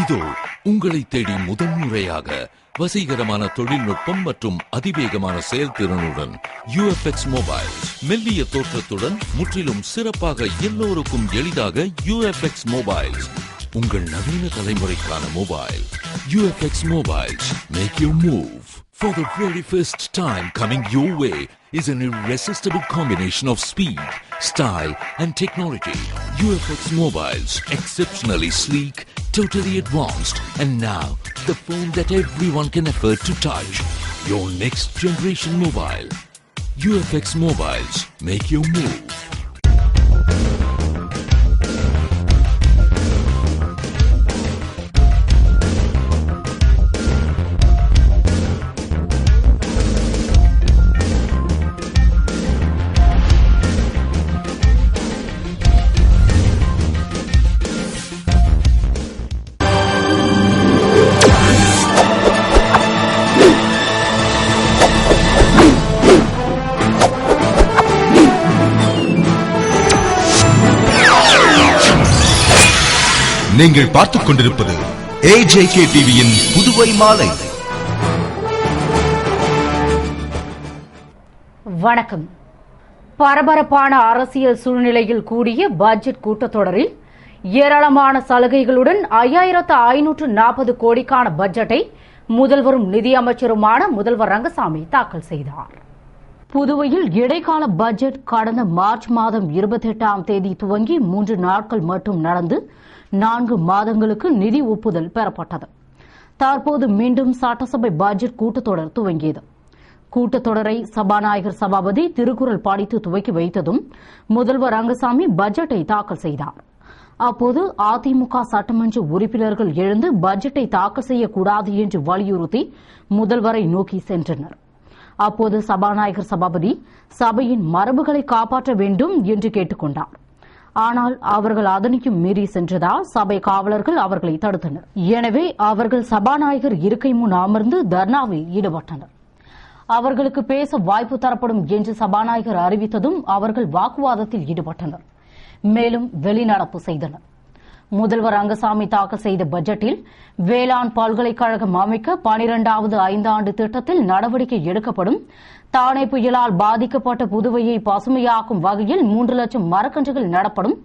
இதோ உங்களை தேடி முதன்முறையாக வசீகரமான தொழில்நுட்பம் மற்றும் அதிவேகமான செயல்திறனுடன் UFX மொபைல்ஸ். மெல்லிய தோற்றத்துடன் முற்றிலும் சிறப்பாக எல்லோருக்கும் எளிதாக UFX மொபைல்ஸ். உங்கள் நவீன தலைமுறைக்கான mobile UFX mobiles. Make your move. For the very first time coming your way is an irresistible combination of speed, style and technology. UFX mobiles, exceptionally sleek, totally advanced, and now the phone that everyone can afford to touch. Your next generation mobile. UFX mobiles, make your move. நீங்கள் பார்த்துக் கொண்டிருப்பது AJK டிவியின் புதுவை மாலை. வணக்கம். பரபரப்பான அரசியல் சூழ்நிலையில் கூடிய பட்ஜெட் கூட்டத்தொடரில் ஏராளமான சலுகைகளுடன் 5540 கோடிக்கான பட்ஜெட்டை முதல்வரும் நிதியமைச்சருமான முதல்வர் ரங்கசாமி தாக்கல் செய்தார். புதுவையில் இடைக்கால பட்ஜெட் கடந்த மார்ச் மாதம் 28ஆம் தேதி துவங்கி 3 நாட்கள் மட்டும் நடந்து 4 மாதங்களுக்கு நிதி ஒப்புதல் பெறப்பட்டது. தற்போது மீண்டும் சட்டசபை பட்ஜெட் கூட்டத்தொடர் துவங்கியது. கூட்டத்தொடரை சபாநாயகர் சபாபதி திருக்குறள் படித்து துவக்கி வைத்ததும் முதல்வர் ரங்கசாமி பட்ஜெட்டை தாக்கல் செய்தார். அப்போது அதிமுக சட்டமன்ற உறுப்பினர்கள் எழுந்து பட்ஜெட்டை தாக்கல் செய்யக்கூடாது என்று வலியுறுத்தி முதல்வரை நோக்கி சென்றனர். அப்போது சபாநாயகர் சபாபதி சபையின் மரபுகளை காப்பாற்ற வேண்டும் என்று கேட்டுக் கொண்டார். ஆனால் அவர்கள் அதனையும் மீறி சென்றதால் சபை காவலர்கள் அவர்களை தடுத்தனர். எனவே அவர்கள் சபாநாயகர் இருக்கை முன் அமர்ந்து தர்ணாவில் ஈடுபட்டனர். அவர்களுக்கு பேச வாய்ப்பு தரப்படும் என்று சபாநாயகர் அறிவித்ததும் அவர்கள் வாக்குவாதத்தில் ஈடுபட்டனர். மேலும் வெளிநடப்பு செய்தனர். முதல்வர் ரங்கசாமி தாக்கல் செய்த பட்ஜெட்டில் வேளாண் பல்கலைக்கழகம் அமைக்க 12வது 5ஆண்டு திட்டத்தில் நடவடிக்கை எடுக்கப்படும். தானே புயலால் பாதிக்கப்பட்ட புதுவையை பசுமையாக்கும் வகையில் 3 லட்சம் மரக்கன்றுகள் நடப்படும்.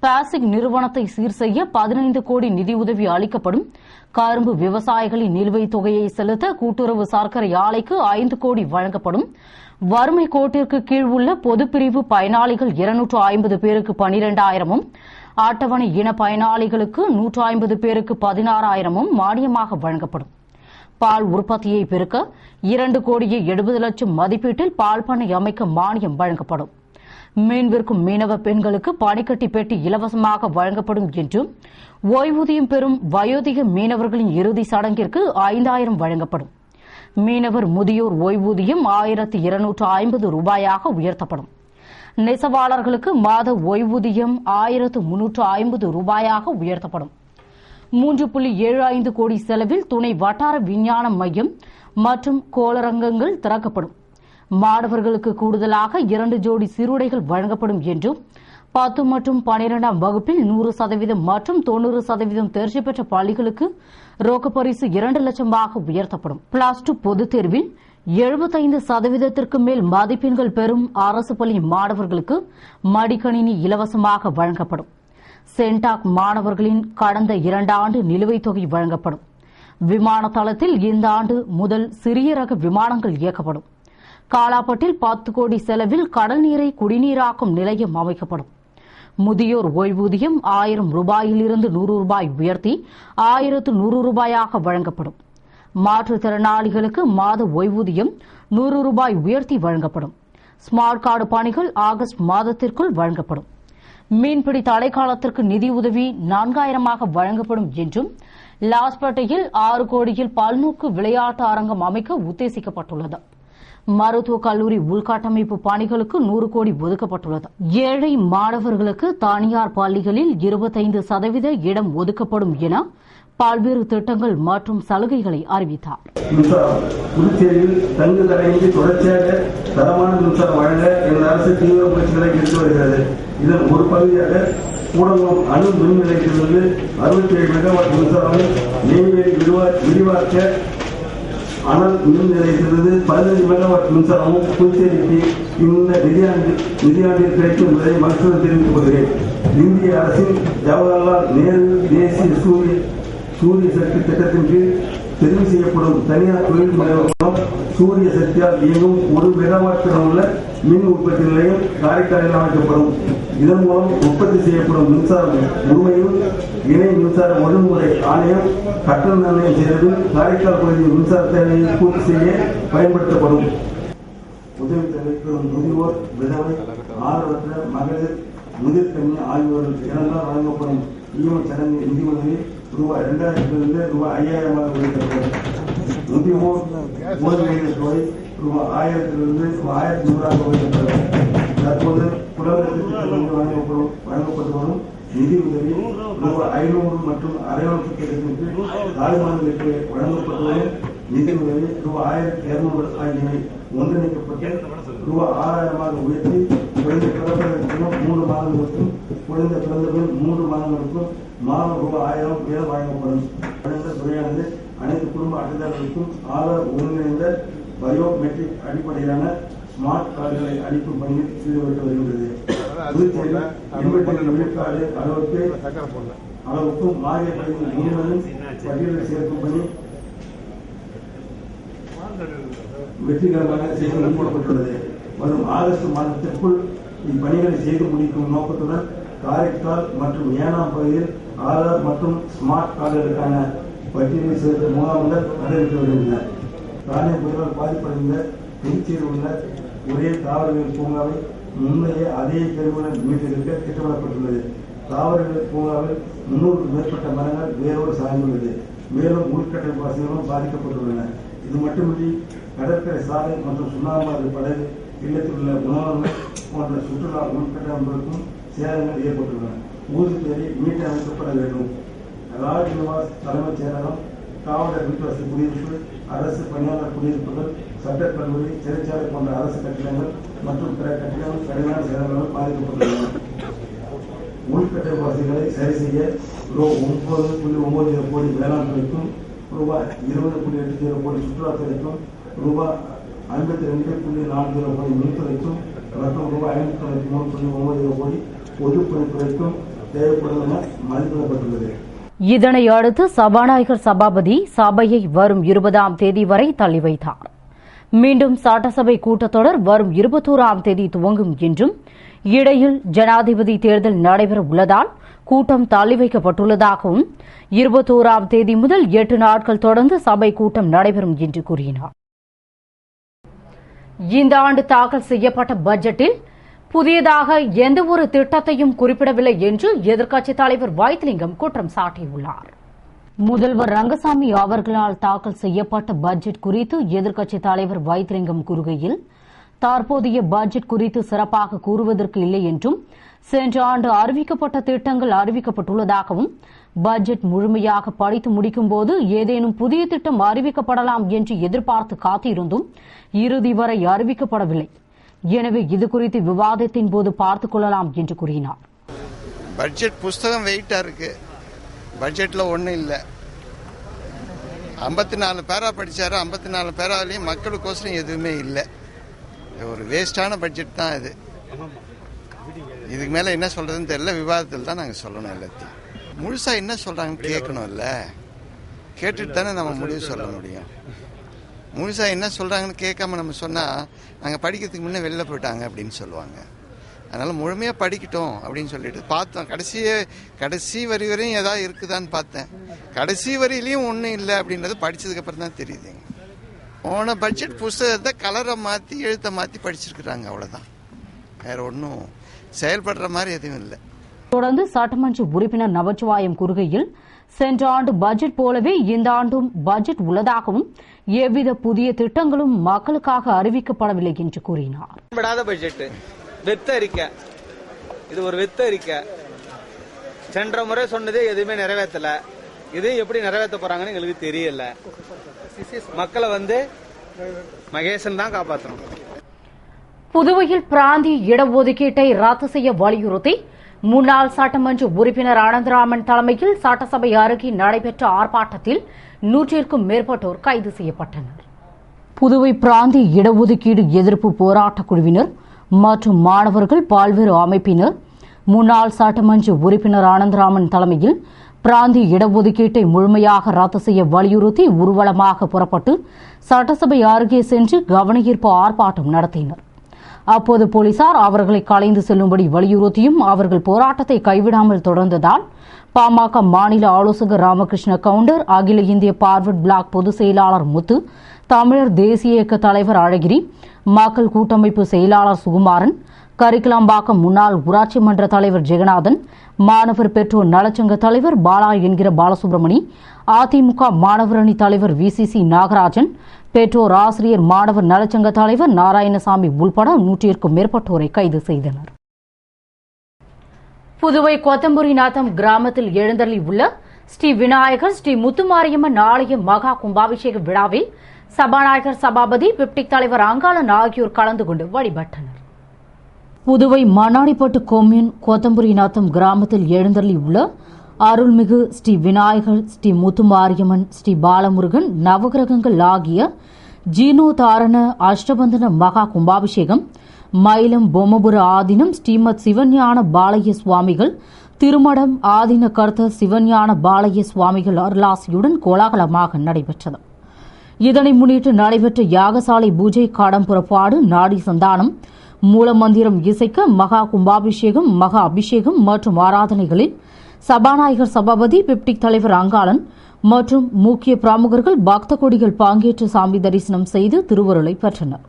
பாசிக் நிறுவனத்தை சீர் செய்ய 15 கோடி நிதியுதவி அளிக்கப்படும். கரும்பு விவசாயிகளின் நிலுவைத் தொகையை செலுத்த கூட்டுறவு சர்க்கரை ஆலைக்கு 5 கோடி வழங்கப்படும். வறுமை கோட்டிற்கு கீழ் உள்ள பொதுப்பிரிவு பயனாளிகள் 250 பேருக்கு 12,000 அட்டவணை இன பயனாளிகளுக்கு 150 பேருக்கு 16,000 மானியமாக வழங்கப்படும். பால் உற்பத்தியை பெருக்க 2 கோடியே 70 லட்சம் மதிப்பீட்டில் பால் பண்ணை அமைக்க மானியம் வழங்கப்படும். மீன் விற்கும் மீனவ பெண்களுக்கு பனிக்கட்டி பெட்டி இலவசமாக வழங்கப்படும் என்றும் ஓய்வூதியம் பெறும் வயோதிக மீனவர்களின் இறுதி சடங்கிற்கு 5,000 வழங்கப்படும். மீனவர் முதியோர் ஓய்வூதியம் 1,250 ரூபாயாக உயர்த்தப்படும். நெசவாளர்களுக்கு மாத ஓய்வூதியம் 1,350 ரூபாயாக உயர்த்தப்படும். 3.75 கோடி செலவில் துணை வட்டார விஞ்ஞான மையம் மற்றும் கோளரங்கங்கள் திறக்கப்படும். மாணவர்களுக்கு கூடுதலாக 2 ஜோடி சீருடைகள் வழங்கப்படும் என்றும் 10 மற்றும் 12ஆம் வகுப்பில் 100% மற்றும் 90% தேர்ச்சி பெற்ற பள்ளிகளுக்கு ரொக்கப்பரிசு 2 லட்சமாக உயர்த்தப்படும். +2 பொதுத் தேர்வில் 75% மேல் மதிப்பெண்கள் பெறும் அரசு பள்ளி மாணவர்களுக்கு மடிக்கணினி இலவசமாக வழங்கப்படும். சென்டாக் மாணவர்களின் கடந்த 2 ஆண்டு நிலுவைத் தொகை வழங்கப்படும். விமான தளத்தில் இந்த ஆண்டு முதல் சிறிய ரக விமானங்கள் இயக்கப்படும். காலாப்பட்டில் 10 கோடி செலவில் கடல் நீரை குடிநீராக்கும் நிலையம் அமைக்கப்படும். முதியோர் ஓய்வூதியம் 1000 ரூபாயிலிருந்து 100 ரூபாய் உயர்த்தி 1100 ரூபாயாக வழங்கப்படும். மாற்றுத்திறனாளிகளுக்கு மாத ஓய்வூதியம் 100 ரூபாய் உயர்த்தி வழங்கப்படும். ஸ்மார்ட் கார்டு பணிகள் ஆகஸ்ட் மாதத்திற்குள் வழங்கப்படும். மீன்பிடி தடைக்காலத்திற்கு நிதியுதவி 4000 வழங்கப்படும் என்றும் லாஸ்பேட்டையில் 6 கோடியில் பல்நோக்கு விளையாட்டு அரங்கம் அமைக்க உத்தேசிக்கப்பட்டுள்ளது. மருத்துவக் கல்லூரி உள்கட்டமைப்பு பணிகளுக்கு 100 கோடி ஒதுக்கப்பட்டுள்ளது. ஏழை மாணவர்களுக்கு தனியார் பள்ளிகளில் 25% இடம் ஒதுக்கப்படும் என பல்வேறு திட்டங்கள் மற்றும் சலுகைகளை அறிவித்தார். புதுச்சேரியில் தங்கு தடையின்றி தொடர்ச்சியாக தரமான மின்சாரம் வழங்க எமது அரசு தீவிர முயற்சிகளை எடுத்து வருகிறது. இதன் ஒரு பகுதியாக கூடங்குளம் அணு மின் நிலையத்திலிருந்து 67 மெகாவாட் மின்சாரம், நெய்வேலி விரிவாக்க அனல் மின் நிலையத்திலிருந்து 15 மெகாவாட் மின்சாரமும் புதுச்சேரிக்கு இந்த நிதியாண்டில் கிடைக்கும் என்பதை மகிழ்ச்சியுடன் தெரிவித்துக் கொள்கிறேன். இந்திய அரசின் ஜவஹர்லால் நேரு தேசிய சூரிய சக்தி திட்டத்தின் கீழ் தெரிவு செய்யப்படும் தனியார் தொழில் முனைவோர் சூரிய சக்தியால் இயங்கும் 1 மெகாவாட் திறன் உள்ள மின் உற்பத்தி நிலையம் காரைக்காலில் அமைக்கப்படும். இதன் மூலம் உற்பத்தி செய்யப்படும் மின்சாரம் முழுமையும் இணை மின்சார ஒழுங்குமுறை ஆணையம் கட்டண நிர்ணயம் செய்து காரைக்கால் பகுதியில் மின்சார தேவையை பூர்த்தி செய்ய பயன்படுத்தப்படும். உதவி தேவைப்படும் முதியோர், விதவை, ஆதரவற்ற மகளிர், முதிர்கண்ணி ஆகியோருக்கு இரண்டாம் வழங்கப்படும் ஈம சடங்கு நிதி உதவி ரூபாய் 2000 ரூபாய் 5000 உயர்த்தப்படும். முதியோர் ஓய்வூதிய தொகை ரூபாய் 1000 ரூபாய் 1100 உயர்த்தப்படும். தற்போது புலவர் திட்டத்திற்கு வழங்கப்பட்டு வரும் நிதி உதவி ரூபாய் 500 மற்றும் அரைவாழ்வு திட்டத்திற்கு தாய்மார்களுக்கு வழங்கப்பட்டு வரும் நிதி உதவி ரூபாய் 1200 ஆகியவை ஒன்றிணைக்கப்பட்டு ரூபாய் 6000 உயர்த்தி குழந்தை பிறந்ததற்கும் 3 மாதங்களுக்கும் குழந்தை பிறந்தபின் 3 மாதங்களுக்கும் மாதம் ரூபாய் 1000 உயர் வழங்கப்படும். துறையானது அனைத்து குடும்ப அட்டைதாரர்களுக்கும் ஆதார் ஒருங்கிணைந்த பயோமெட்ரிக் அடிப்படையிலான ஸ்மார்ட் கார்டுகளை அளிக்கும் பணியில் ஈடுபட்டு வருகின்றது. புதுச்சேரியில் 87 விழுக்காடு அளவுக்கும் மாறிய பணியில் முழுவதும் பட்டியலில் சேர்க்கும் பணி வெற்றிகரமாக செய்து முடிக்கப்பட்டுள்ளது. வரும் ஆகஸ்ட் மாதத்திற்குள் இப்பணிகளை செய்து முடிக்கும் நோக்கத்துடன் காரைக்கால் மற்றும் ஏனாம் பகுதியில் ஆதார் மற்றும் ஸ்மார்ட் கார்டுகளுக்கான பட்டியலை சேர்த்த முகாம்கள் நடைபெற்று வருகின்றன. தானே புயலால் பாதிப்படைந்த புதுச்சேரியில் உள்ள ஒரே தாவரவியல் பூங்காவை முன்னைய அதே பெருமளவில் மீட்டெடுக்க திட்டமிடப்பட்டுள்ளது. தாவரவியல் பூங்காவில் 300க்கும் மேற்பட்ட மரங்கள் வேரோடு சாய்ந்துள்ளது. மேலும் உள்கட்டமைப்பு வசதிகளும் பாதிக்கப்பட்டுள்ளன. இது மட்டுமின்றி கடற்கரை சாலை மற்றும் சுண்ணாம்பு படகு இல்லத்தில் உள்ள உணவகங்கள் போன்ற சுற்றுலா உள்கட்டமைப்புகளுக்கும் சேதங்கள் ஏற்பட்டுள்ளன. ஊதுத்தேரி மீட்டு அமைக்கப்பட வேண்டும். ராஜ்நிவாஸ் தலைமைச் செயலகம், காவலர் வீட்டுவசதி குடியிருப்பு, அரசு பணியாளர் குடியிருப்புகள், சட்டக்கல்லூரி, சிறைச்சாலை போன்ற அரசு கட்டிடங்கள் மற்றும் பிற கட்டிடங்கள் கடுமையான சேதங்களால் பாதிக்கப்பட்டுள்ளன. உள்கட்டமைப்பு வசதிகளை சரி செய்ய ரூபாய் 9.90 கோடி வேளாண் துறைக்கும், ரூபாய் 20.80 கோடி சுற்றுலாத்துறைக்கும், ரூபாய் 52.40 கோடி மின்துறைக்கும் மற்றும் ரூபாய் 593.90 கோடி பொதுப்பணித்துறைக்கும் தேவைப்படும் என மதிப்பிடப்பட்டுள்ளது. இதனை அடுத்து சபாநாயகர் சபாபதி சபையை வரும் 20ஆம் தேதி வரை தள்ளி வைத்தார். மீண்டும் சட்டசபை கூட்டத்தொடர் வரும் 21ஆம் தேதி துவங்கும் என்றும், இடையில் ஜனாதிபதி தேர்தல் நடைபெற உள்ளதால் கூட்டம் தள்ளி வைக்கப்பட்டுள்ளதாகவும், 21ஆம் தேதி முதல் 8 நாட்கள் தொடர்ந்து சபை கூட்டம் நடைபெறும் என்று கூறினார். இந்த ஆண்டு தாக்கல் செய்யப்பட்ட பட்ஜெட்டில் புதியதாக எந்த ஒரு திட்டத்தையும் குறிப்பிடவில்லை என்று எதிர்க்கட்சித் தலைவர் வைத்திலிங்கம் குற்றம் சாட்டியுள்ளார். முதல்வர் ரங்கசாமி அவர்களால் தாக்கல் செய்யப்பட்ட பட்ஜெட் குறித்து எதிர்க்கட்சித் தலைவர் வைத்திலிங்கம் கூறுகையில், தற்போதைய பட்ஜெட் குறித்து சிறப்பாக கூறுவதற்கு இல்லை என்றும், சென்ற ஆண்டு அறிவிக்கப்பட்ட திட்டங்கள் அறிவிக்கப்பட்டுள்ளதாகவும், பட்ஜெட் முழுமையாக படித்து முடிக்கும் போது ஏதேனும் புதிய திட்டம் அறிவிக்கப்படலாம் என்று எதிர்பார்த்து காத்திருந்தும் இறுதி வரை அறிவிக்கப்படவில்லை. எனவே இதுகுறித்து விவாதத்தின் போது பார்த்துக் கொள்ளலாம் என்று கூறினார். பட்ஜெட் புஸ்தகம் வெயிட்டா இருக்கு. பட்ஜெட்ல ஒன்றும் இல்லை. 54 பேரா படிச்சாரு. 54 பேராவிலையும் மக்களுக்கோசரம் எதுவுமே இல்லை. ஒரு வேஸ்டான பட்ஜெட் தான் இது. இதுக்கு மேல என்ன சொல்றதுன்னு தெரியல. விவாதத்தில் தான் நாங்கள் சொல்லணும். எல்லாத்தையும் முழுசா என்ன சொல்றாங்கன்னு கேட்கணும். இல்ல கேட்டுட்டு தானே நம்ம முடிவு சொல்ல முடியும். முழுசா என்ன சொல்றாங்கன்னு கேட்காம நம்ம சொன்னா நாங்கள் படிக்கிறதுக்கு முன்னே வெளில போயிட்டாங்க அப்படின்னு சொல்லுவாங்க. அதனால முழுமையா படிக்கட்டும் அப்படின்னு சொல்லிட்டு பார்த்தோம். கடைசி வரி வரையும் ஏதாவது இருக்குதான்னு பார்த்தேன். கடைசி வரியிலையும் ஒன்றும் இல்லை அப்படின்றது படிச்சதுக்கு அப்புறம் தான் தெரியுது. போன பட்ஜெட் புஸ்தகத்தை கலரை மாற்றி எழுத்தை மாற்றி படிச்சிருக்கிறாங்க. அவ்வளோதான். வேற ஒன்றும் செயல்படுற மாதிரி எதுவும் இல்லை. தொடர்ந்து சட்டமன்ற உறுப்பினர் நமச்சிவாயம் கூறுகையில், சென்ற ஆண்டு பட்ஜெட் போலவே இந்த ஆண்டும் பட்ஜெட் உள்ளதாகவும், எவ்வித புதிய திட்டங்களும் மக்களுக்காக அறிவிக்கப்படவில்லை என்று கூறினார். வெத்த அறிக்கை, இது ஒரு வெத்த அறிக்கை. சென்ற முறை சொன்னதே எதுவுமே நிறைவேற்றல. இது எப்படி நிறைவேற்ற போறாங்கன்னு எங்களுக்கு தெரியல. மக்களை மகேசன் தான் காப்பாற்றணும். புதுவையில் பிராந்திய இடஒதுக்கீட்டை ரத்து செய்ய வலியுறுத்தி முன்னாள் சட்டமன்ற உறுப்பினர் அனந்தராமன் தலைமையில் சட்டசபை அருகே நடைபெற்ற ஆர்ப்பாட்டத்தில் 100க்கும் மேற்பட்டோர் கைது செய்யப்பட்டனர். புதுவை பிராந்திய இடஒதுக்கீடு எதிர்ப்பு போராட்டக் குழுவினர் மற்றும் மாணவர்கள் பல்வேறு அமைப்பினர் முன்னாள் சட்டமன்ற உறுப்பினர் அனந்தராமன் தலைமையில் பிராந்திய இடஒதுக்கீட்டை முழுமையாக ரத்து செய்ய வலியுறுத்தி ஊர்வலமாக புறப்பட்டு சட்டசபை அருகே சென்று கவனஈர்ப்பு ஆர்ப்பாட்டம் நடத்தினர். அப்போது போலீசார் அவர்களை கலைந்து செல்லும்படி வலியுறுத்தியும் அவர்கள் போராட்டத்தை கைவிடாமல் தொடர்ந்ததால் பாமக மாநில ஆலோசகர் ராமகிருஷ்ண கவுண்டர், அகில இந்திய பார்வர்ட் பிளாக் பொதுச் செயலாளர் முத்து, தமிழர் தேசிய இயக்க தலைவர் அழகிரி, மக்கள் கூட்டமைப்பு செயலாளர் சுகுமாரன், கரிக்கலாம்பாக்கம் முன்னாள் ஊராட்சி மன்ற தலைவர் ஜெகநாதன், மாணவர் பெற்றோர் நலச்சங்க தலைவர் பாலா என்கிற பாலசுப்ரமணி, அதிமுக மாணவர் அணி தலைவர் VCC நாகராஜன், பெற்றோர் ஆசிரியர் மாணவர் நலச்சங்க தலைவர் நாராயணசாமி உள்பட 100க்கும் மேற்பட்டோரை கைது செய்தனர். புதுவை கொத்தம்புரிநாத்தம் கிராமத்தில் எழுந்தள்ளி உள்ள ஸ்ரீ விநாயகர் ஸ்ரீ முத்துமாரியம்மன் ஆலய மகா கும்பாபிஷேக விழாவில் சபாநாயகர் சபாபதி, பிப்டிக் தலைவர் அங்காளன் ஆகியோர் கலந்து கொண்டு வழிபட்டனர். புதுவை மண்ணாடிப்பட்டு கொம்யூன் கொத்தம்புரிநாத்தம் கிராமத்தில் எழுந்தள்ளி உள்ள அருள்மிகு ஸ்ரீ விநாயகர் ஸ்ரீ முத்துமாரியம்மன் ஸ்ரீ பாலமுருகன் நவகிரகங்கள் ஆகிய ஜீர்ணோதாரண அஷ்டபந்தன மகா கும்பாபிஷேகம் மயிலம் பொம்மபுர ஆதீனம் ஸ்ரீமத் சிவஞான பாலய சுவாமிகள் திருமடம் ஆதீன கர்த்தர் சிவஞான பாலய சுவாமிகள் அருளாசியுடன் கோலாகலமாக நடைபெற்றது. இதனை முன்னிட்டு நடைபெற்ற யாகசாலை பூஜை, காடம் புறப்பாடு, நாடி சந்தானம், மூலமந்திரம் இசைக்க மகா கும்பாபிஷேகம், மகா அபிஷேகம் மற்றும் ஆராதனைகளில் சபாநாயகர் சபாபதி, பிப்டிக் தலைவர் அங்காளன் மற்றும் முக்கிய பிரமுகர்கள் பக்த கொடிகள் பங்கேற்று சாமி தரிசனம் செய்து திருவருளை பெற்றனர்.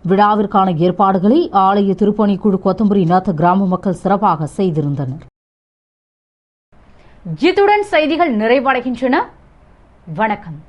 விழாவிற்கான ஏற்பாடுகளை ஆலய திருப்பணிக்குழு கொத்தம்புரிநாத்த கிராம மக்கள் சிறப்பாக செய்திருந்தனர். இத்துடன் செய்திகள் நிறைவடைகின்றன. வணக்கம்.